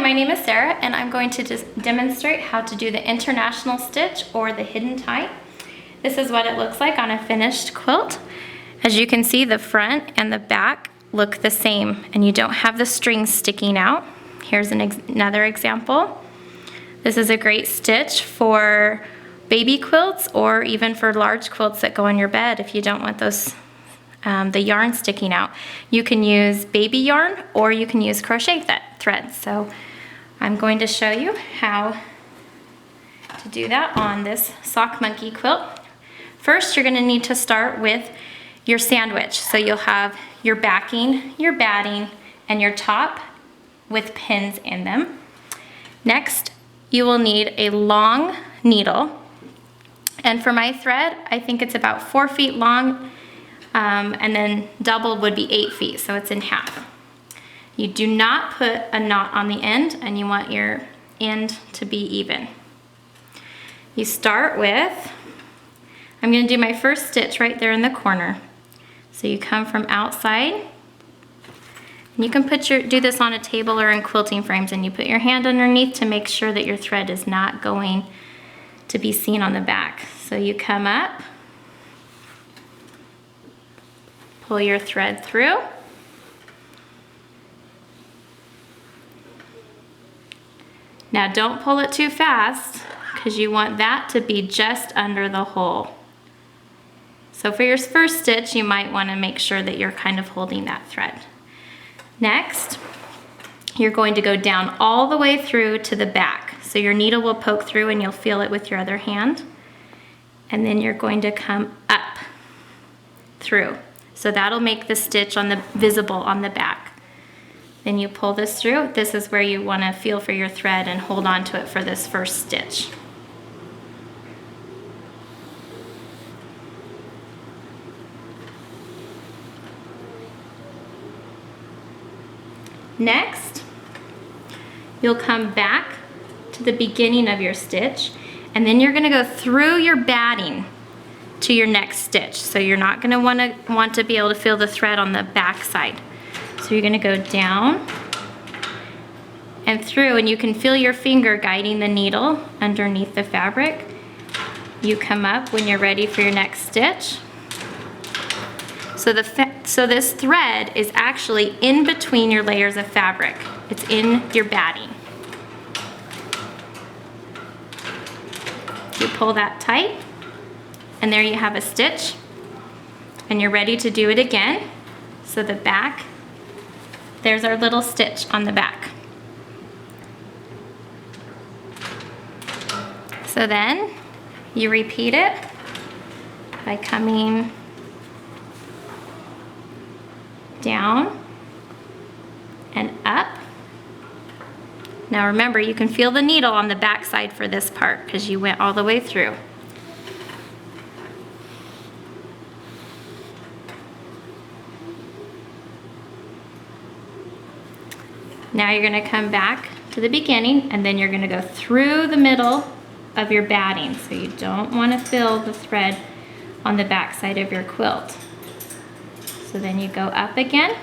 my name is Sarah and I'm going to just demonstrate how to do the international stitch or the hidden tie. This is what it looks like on a finished quilt. As you can see, the front and the back look the same and you don't have the strings sticking out. Here's another example. This is a great stitch for baby quilts or even for large quilts that go on your bed if you don't want those the yarn sticking out. You can use baby yarn or you can use crochet thread. So I'm going to show you how to do that on this sock monkey quilt. First, you're going to need to start with your sandwich. So you'll have your backing, your batting, and your top with pins in them. Next, you will need a long needle. And for my thread, I think it's about 4 feet long, and then doubled would be 8 feet, so it's in half. You do not put a knot on the end, and you want your end to be even. You start with, I'm going to do my first stitch right there in the corner. So you come from outside, and you can do this on a table or in quilting frames, and you put your hand underneath to make sure that your thread is not going to be seen on the back. So you come up, pull your thread through, now don't pull it too fast because you want that to be just under the hole. So for your first stitch, you might want to make sure that you're kind of holding that thread. Next, you're going to go down all the way through to the back. So your needle will poke through and you'll feel it with your other hand. And then you're going to come up through. So that'll make the stitch visible on the back. Then you pull this through. This is where you want to feel for your thread and hold on to it for this first stitch. Next, you'll come back to the beginning of your stitch, and then you're going to go through your batting to your next stitch. So you're not going to want to be able to feel the thread on the back side. So you're going to go down and through, and you can feel your finger guiding the needle underneath the fabric. You come up when you're ready for your next stitch. So this thread is actually in between your layers of fabric. It's in your batting. You pull that tight, and there you have a stitch, and you're ready to do it again. So the back, there's our little stitch on the back. So then you repeat it by coming down and up. Now remember, you can feel the needle on the back side for this part because you went all the way through. Now you're going to come back to the beginning, and then you're going to go through the middle of your batting. So you don't want to feel the thread on the back side of your quilt. So then you go up again.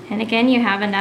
And again, you have another